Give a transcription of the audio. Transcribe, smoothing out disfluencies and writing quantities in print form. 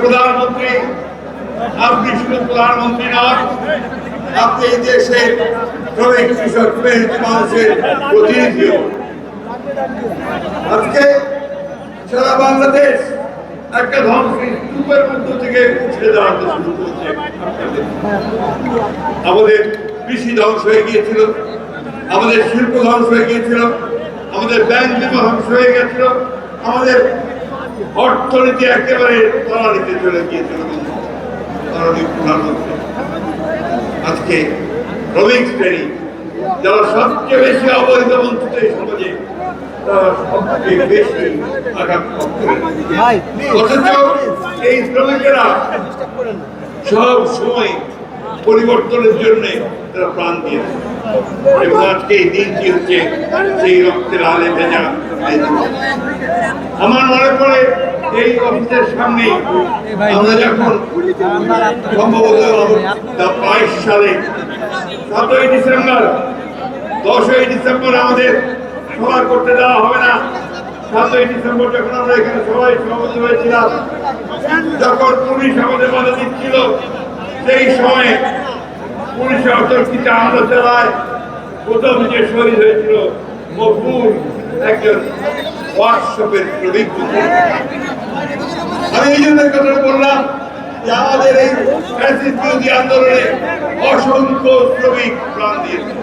প্রধানমন্ত্রী, আপনি শুধু প্রধানমন্ত্রী নন, আপনি এই দেশের শ্রমিক কৃষক মানুষের প্রতিনিধিও। আজকে সারা বাংলাদেশ একটা ধ্বংসস্তূপের মধ্য থেকে উঠে দাঁড়াতে শুরু করছে। আমাদের কৃষি ধ্বংস হয়ে গিয়েছিল, আমাদের শিল্প ধ্বংস হয়ে গিয়েছিল, আমাদের ব্যাংক বিমা ধ্বংস হয়ে গেছিল, আমাদের অর্থনীতি একেবারে তলানিতে চলে গিয়েছিল। প্রধানমন্ত্রী আজকে শ্রমিক শ্রেণী যারা সবচেয়ে বেশি অবৈধ বঞ্চিত এই সমাজে, তারা সবচেয়ে বেশি আঘাত অথচ এই শ্রমিকেরা সব সময় পরিবর্তনের জন্য তারা প্রাণ দিয়েছে এবং আজকে এই দিনটি হচ্ছে সেই রক্তের আলে ভেজা। আমার মনে পড়ে এই অফিসের সামনে আমরা যখন সম্ভবত 22 সালে 7ই ডিসেম্বর 10ই ডিসেম্বর আমাদের সভা করতে দেওয়া হবে না, 7ই ডিসেম্বর যখন আমরা এখানে সবাই সমাবেত হয়েছিলাম, যখন পুলিশ আমাদের বাধা দিচ্ছিল, সেই সময় পুলিশে অতর্কিতে হামলা চালায় প্রথম যে শহীদ হয়েছিল মকবুল, একজন ওয়ার্কশপের শ্রমিক। আমি এই জন্য কথা বললাম যে আমাদের এই ফ্যাসিস্ট বিরোধী আন্দোলনে অসংখ্য শ্রমিক প্রাণ দিয়েছে।